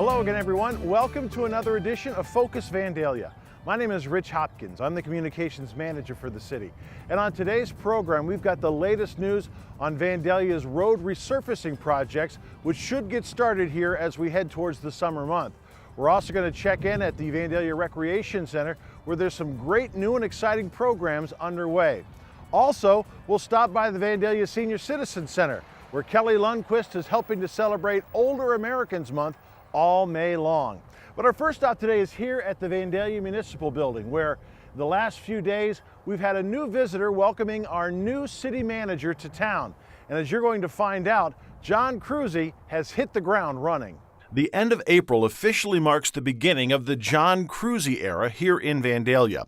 Hello again, everyone. Welcome to another edition of Focus Vandalia. My name is Rich Hopkins. I'm the communications manager for the city. And on today's program, we've got the latest news on Vandalia's road resurfacing projects, which should get started here as we head towards the summer month. We're also going to check in at the Vandalia Recreation Center, where there's some great new and exciting programs underway. Also, we'll stop by the Vandalia Senior Citizen Center, where Kelly Lundquist is helping to celebrate Older Americans Month all May long. But our first stop today is here at the Vandalia Municipal Building, where the last few days we've had a new visitor welcoming our new city manager to town. And as you're going to find out, Jon Crusey has hit the ground running. The end of April officially marks the beginning of the Jon Crusey era here in Vandalia.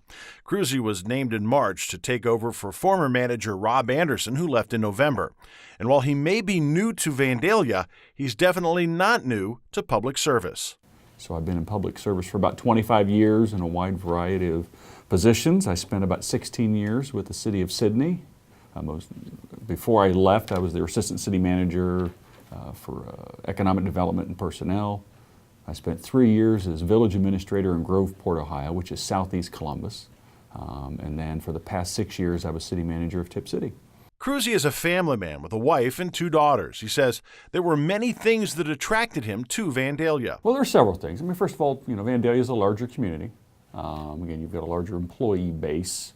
Crusey was named in March to take over for former manager Rob Anderson, who left in November. And while he may be new to Vandalia, he's definitely not new to public service. So I've been in public service for about 25 years in a wide variety of positions. I spent about 16 years with the city of Sydney. Before I left, I was their assistant city manager for economic development and personnel. I spent 3 years as village administrator in Groveport, Ohio, which is southeast Columbus. And then for the past 6 years, I was city manager of Tip City. Crusey is a family man with a wife and 2 daughters. He says there were many things that attracted him to Vandalia. Well, there are several things. I mean, first of all, Vandalia is a larger community. Again, you've got a larger employee base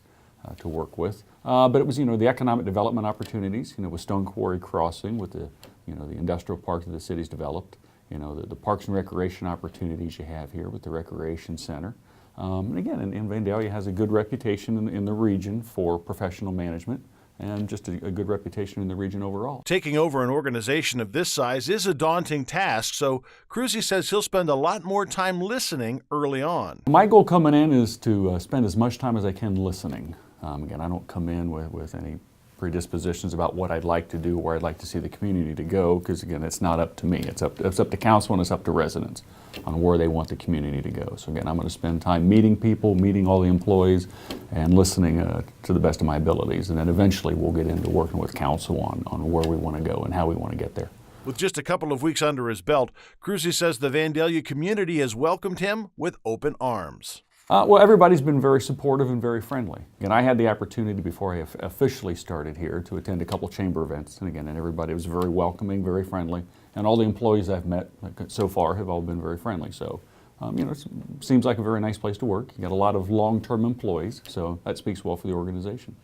to work with. But it was, the economic development opportunities, with Stone Quarry Crossing, with the industrial park that the city's developed, the parks and recreation opportunities you have here with the Recreation Center. And again, and Vandalia has a good reputation in the region for professional management, and just a good reputation in the region overall. Taking over an organization of this size is a daunting task, so Crusey says he'll spend a lot more time listening early on. My goal coming in is to spend as much time as I can listening. Again, I don't come in with any predispositions about what I'd like to do, where I'd like to see the community to go, because again, it's not up to me. It's up to council and it's up to residents on where they want the community to go. So again, I'm going to spend time meeting people, meeting all the employees, and listening to the best of my abilities. And then eventually we'll get into working with council on where we want to go and how we want to get there. With just a couple of weeks under his belt, Crusey says the Vandalia community has welcomed him with open arms. Well, everybody's been very supportive and very friendly. And I had the opportunity before I officially started here to attend a couple chamber events. And again, everybody was very welcoming, very friendly. And all the employees I've met so far have all been very friendly. So, it seems like a very nice place to work. You got a lot of long-term employees, so that speaks well for the organization.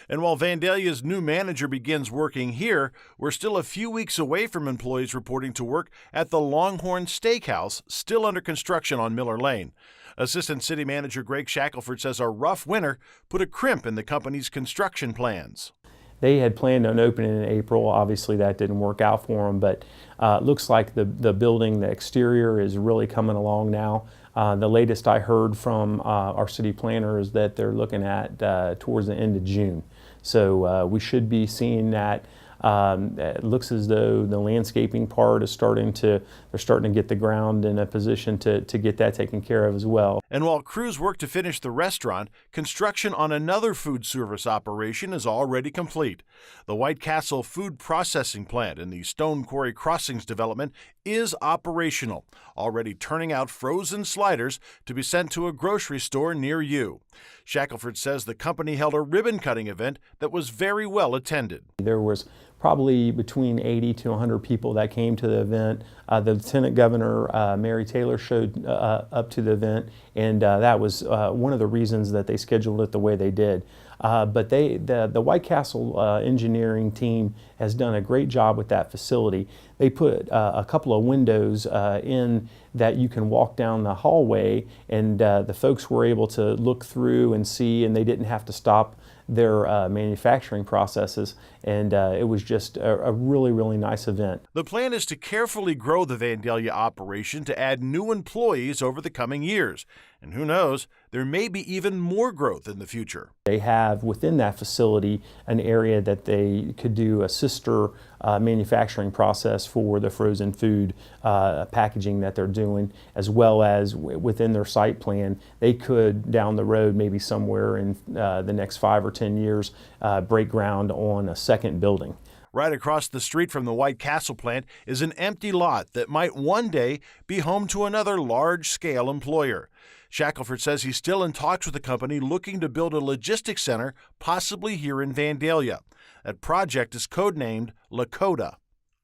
And while Vandalia's new manager begins working here, we're still a few weeks away from employees reporting to work at the Longhorn Steakhouse, still under construction on Miller Lane. Assistant City Manager Greg Shackelford says a rough winter put a crimp in the company's construction plans. They had planned on opening in April. Obviously that didn't work out for them, but it looks like the building, the exterior is really coming along now. The latest I heard from our city planner is that they're looking at towards the end of June. So we should be seeing that. It looks as though the landscaping part is they're starting to get the ground in a position to get that taken care of as well. And while crews work to finish the restaurant, construction on another food service operation is already complete. The White Castle food processing plant in the Stone Quarry Crossings development is operational, already turning out frozen sliders to be sent to a grocery store near you. Shackelford says the company held a ribbon-cutting event that was very well attended. There was probably between 80 to 100 people that came to the event. The Lieutenant Governor, Mary Taylor, showed up to the event, and that was one of the reasons that they scheduled it the way they did. But the White Castle engineering team has done a great job with that facility. They put a couple of windows in that you can walk down the hallway, and the folks were able to look through and see, and they didn't have to stop their manufacturing processes, and it was just a really, really nice event. The plan is to carefully grow the Vandalia operation to add new employees over the coming years. And who knows, there may be even more growth in the future. They have within that facility an area that they could do a sister manufacturing process for the frozen food packaging that they're doing, as well as within their site plan, they could down the road, maybe somewhere in the next 5 or 10 years, break ground on a second building. Right across the street from the White Castle plant is an empty lot that might one day be home to another large-scale employer. Shackelford says he's still in talks with the company looking to build a logistics center, possibly here in Vandalia. That project is codenamed Lakota.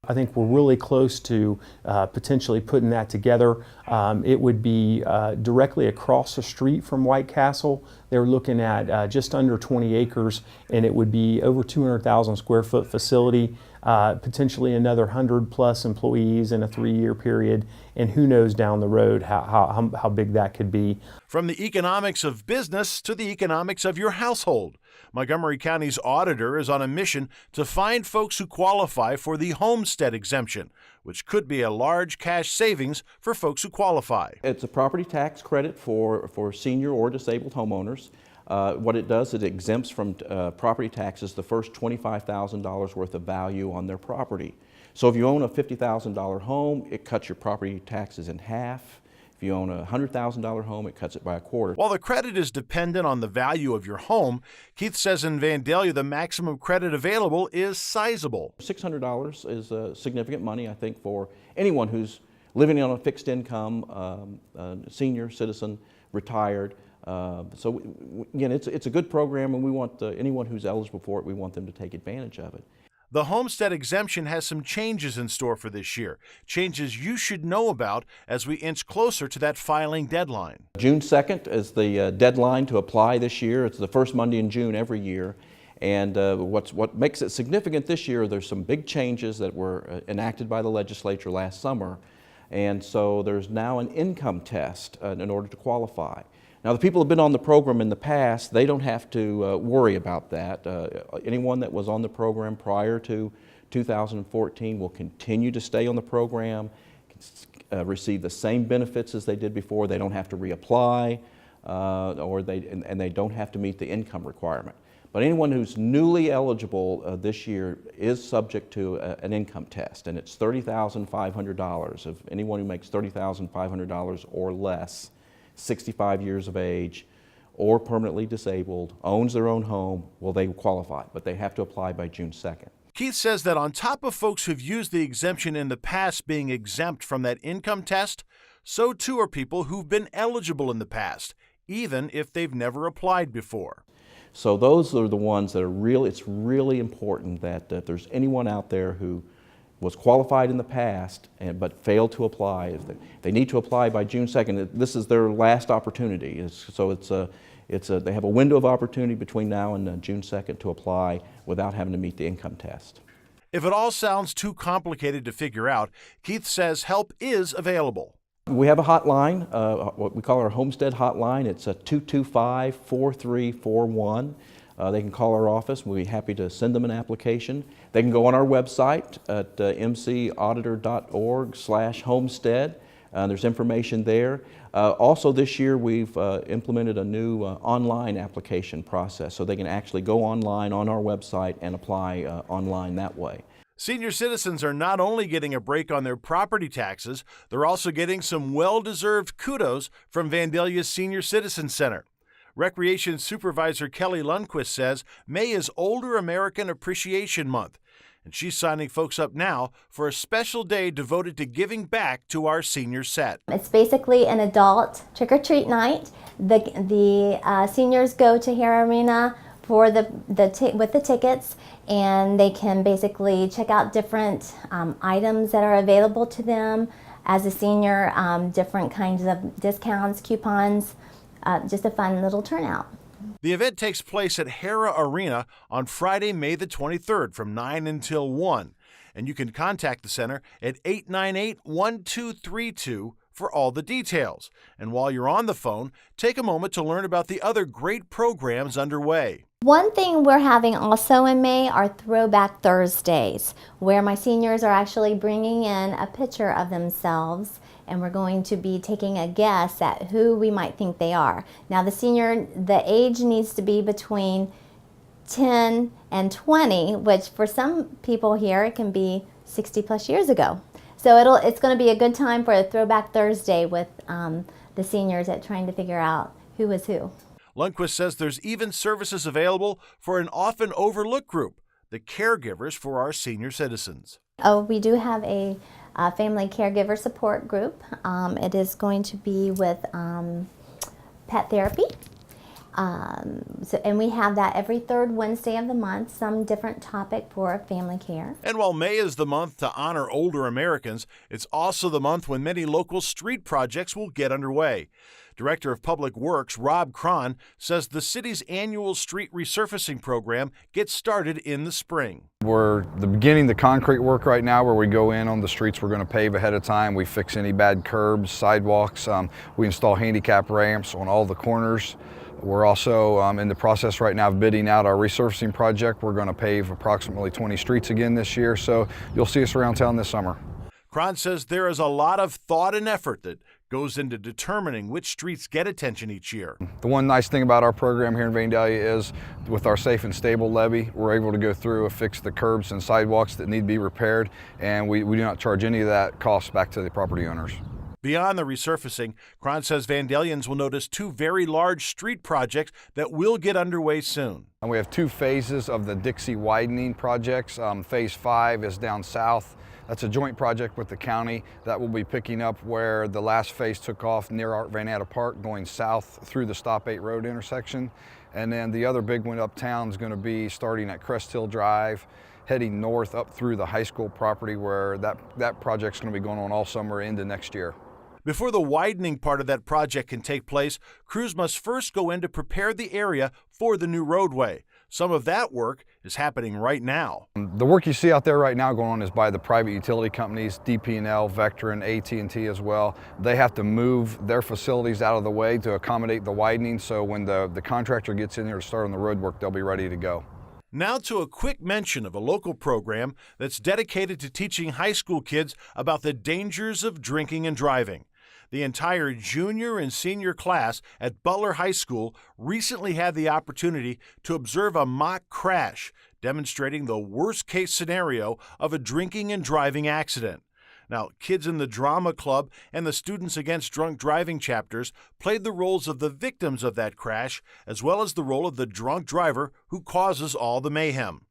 I think we're really close to potentially putting that together. It would be directly across the street from White Castle. They're looking at just under 20 acres, and it would be over 200,000 square foot facility, potentially another 100 plus employees in a 3-year period, and who knows down the road how big that could be. From the economics of business to the economics of your household, Montgomery County's auditor is on a mission to find folks who qualify for the Homestead Exemption, which could be a large cash savings for folks who qualify. It's a property tax credit for senior or disabled homeowners. What it does, it exempts from property taxes the first $25,000 worth of value on their property. So if you own a $50,000 home, it cuts your property taxes in half. If you own a $100,000 home, it cuts it by a quarter. While the credit is dependent on the value of your home, Keith says in Vandalia the maximum credit available is sizable. $600 is significant money, I think, for anyone who's living on a fixed income, senior citizen, retired. So again, it's a good program, and we want anyone who's eligible for it, we want them to take advantage of it. The Homestead Exemption has some changes in store for this year, changes you should know about as we inch closer to that filing deadline. June 2nd is the deadline to apply this year. It's the first Monday in June every year. And what makes it significant this year, there's some big changes that were enacted by the legislature last summer. And so there's now an income test in order to qualify. Now, the people who have been on the program in the past, they don't have to worry about that. Anyone that was on the program prior to 2014 will continue to stay on the program, receive the same benefits as they did before. They don't have to reapply, and they don't have to meet the income requirement. But anyone who's newly eligible this year is subject to an income test, and it's $30,500. If anyone who makes $30,500 or less, 65 years of age, or permanently disabled, owns their own home, well, they qualify, but they have to apply by June 2nd. Keith says that on top of folks who've used the exemption in the past being exempt from that income test, so too are people who've been eligible in the past, even if they've never applied before. So those are the ones that are really, it's really important that if there's anyone out there who was qualified in the past but failed to apply, if they need to apply by June 2nd, this is their last opportunity. They have a window of opportunity between now and June 2nd to apply without having to meet the income test. If it all sounds too complicated to figure out, Keith says help is available. We have a hotline, what we call our Homestead Hotline. It's a 225-4341. They can call our office. We'll be happy to send them an application. They can go on our website at mcauditor.org/homestead. There's information there. Also this year we've implemented a new online application process, so they can actually go online on our website and apply online that way. Senior citizens are not only getting a break on their property taxes, they're also getting some well-deserved kudos from Vandalia's Senior Citizen Center. Recreation Supervisor Kelly Lundquist says May is Older American Appreciation Month, and she's signing folks up now for a special day devoted to giving back to our senior set. It's basically an adult trick-or-treat night. The seniors go to Hare Arena for with the tickets, and they can basically check out different items that are available to them as a senior, different kinds of discounts, coupons. Just a fun little turnout. The event takes place at Hara Arena on Friday, May the 23rd from 9 until 1. And you can contact the center at 898-1232 for all the details. And while you're on the phone, take a moment to learn about the other great programs underway. One thing we're having also in May are Throwback Thursdays, where my seniors are actually bringing in a picture of themselves, and we're going to be taking a guess at who we might think they are. Now the age needs to be between 10 and 20, which for some people here it can be 60 plus years ago. So it's going to be a good time for a Throwback Thursday with the seniors at trying to figure out who is who. Lundquist says there's even services available for an often overlooked group, the caregivers for our senior citizens. Oh, we do have a family caregiver support group. It is going to be with pet therapy. And we have that every third Wednesday of the month, some different topic for family care. And while May is the month to honor older Americans, it's also the month when many local street projects will get underway. Director of Public Works Rob Cron says the city's annual street resurfacing program gets started in the spring. We're beginning the concrete work right now, where we go in on the streets we're going to pave ahead of time. We fix any bad curbs, sidewalks. We install handicap ramps on all the corners. We're also in the process right now of bidding out our resurfacing project. We're going to pave approximately 20 streets again this year, so you'll see us around town this summer. Cron says there is a lot of thought and effort that goes into determining which streets get attention each year. The one nice thing about our program here in Vandalia is with our safe and stable levy, we're able to go through and fix the curbs and sidewalks that need to be repaired, and we do not charge any of that cost back to the property owners. Beyond the resurfacing, Cron says Vandalians will notice two very large street projects that will get underway soon. And we have two phases of the Dixie widening projects. Phase 5 is down south. That's a joint project with the county that will be picking up where the last phase took off near Art Van Atta Park, going south through the Stop 8 Road intersection. And then the other big one uptown is going to be starting at Crest Hill Drive, heading north up through the high school property, where that project's going to be going on all summer into next year. Before the widening part of that project can take place, crews must first go in to prepare the area for the new roadway. Some of that work is happening right now. The work you see out there right now going on is by the private utility companies, DP&L, Vectron, AT&T as well. They have to move their facilities out of the way to accommodate the widening, so when the contractor gets in here to start on the road work, they'll be ready to go. Now to a quick mention of a local program that's dedicated to teaching high school kids about the dangers of drinking and driving. The entire junior and senior class at Butler High School recently had the opportunity to observe a mock crash, demonstrating the worst-case scenario of a drinking and driving accident. Now, kids in the drama club and the Students Against Drunk Driving chapters played the roles of the victims of that crash, as well as the role of the drunk driver who causes all the mayhem.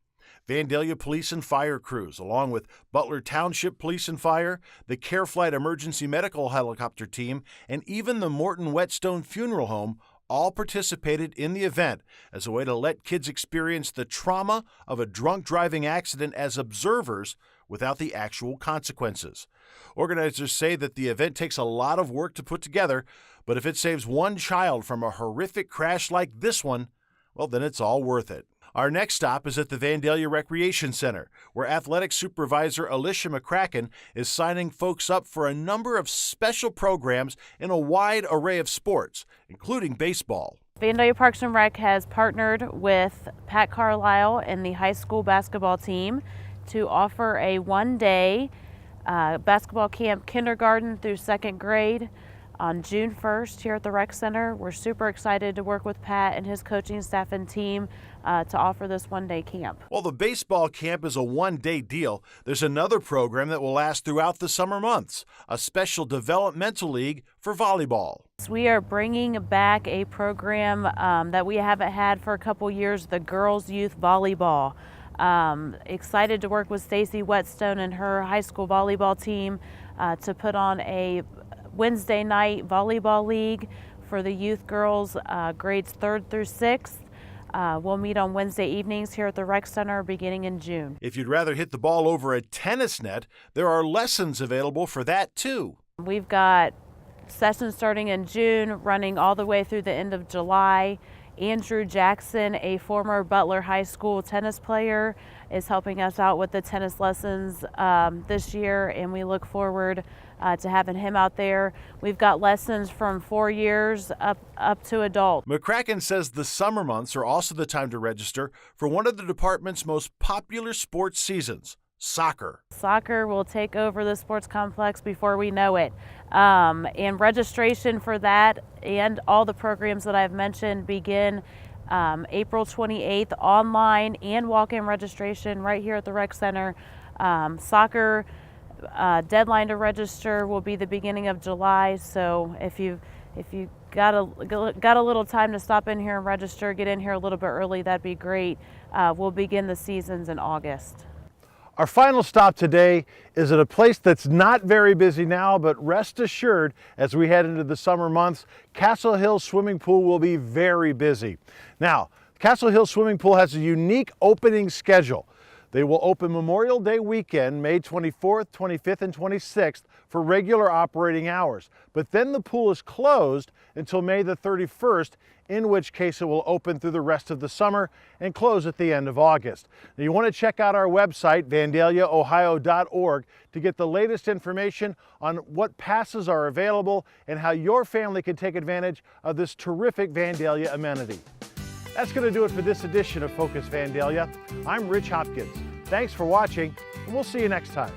Vandalia Police and Fire crews, along with Butler Township Police and Fire, the Care Flight Emergency Medical Helicopter Team, and even the Morton Whetstone Funeral Home all participated in the event as a way to let kids experience the trauma of a drunk driving accident as observers without the actual consequences. Organizers say that the event takes a lot of work to put together, but if it saves one child from a horrific crash like this one, well, then it's all worth it. Our next stop is at the Vandalia Recreation Center, where Athletic Supervisor Alicia McCracken is signing folks up for a number of special programs in a wide array of sports, including baseball. Vandalia Parks and Rec has partnered with Pat Carlisle and the high school basketball team to offer a one-day basketball camp, kindergarten through second grade, on June 1st here at the Rec Center. We're super excited to work with Pat and his coaching staff and team to offer this one-day camp. While the baseball camp is a one-day deal, there's another program that will last throughout the summer months, a special developmental league for volleyball. We are bringing back a program that we haven't had for a couple years, the Girls Youth Volleyball. Excited to work with Stacy Whetstone and her high school volleyball team to put on a Wednesday night volleyball league for the youth girls, grades 3rd through 6th. We'll meet on Wednesday evenings here at the Rec Center beginning in June. If you'd rather hit the ball over a tennis net, there are lessons available for that too. We've got sessions starting in June, running all the way through the end of July. Andrew Jackson, a former Butler High School tennis player, is helping us out with the tennis lessons this year, and we look forward to having him out there. We've got lessons from 4 years up to adult. McCracken says the summer months are also the time to register for one of the department's most popular sports seasons, soccer. Soccer will take over the sports complex before we know it. And registration for that and all the programs that I've mentioned begin April 28th, online and walk-in registration right here at the Rec Center. Soccer deadline to register will be the beginning of July, so if you got a little time to stop in here and register, get in here a little bit early, that'd be great. We'll begin the seasons in August. Our final stop today is at a place that's not very busy now, but rest assured, as we head into the summer months, Castle Hill Swimming Pool will be very busy. Now, Castle Hill Swimming Pool has a unique opening schedule. They will open Memorial Day weekend, May 24th, 25th, and 26th for regular operating hours. But then the pool is closed until May the 31st, in which case it will open through the rest of the summer and close at the end of August. Now, you want to check out our website, vandaliaohio.org, to get the latest information on what passes are available and how your family can take advantage of this terrific Vandalia amenity. That's going to do it for this edition of Focus Vandalia. I'm Rich Hopkins. Thanks for watching, and we'll see you next time.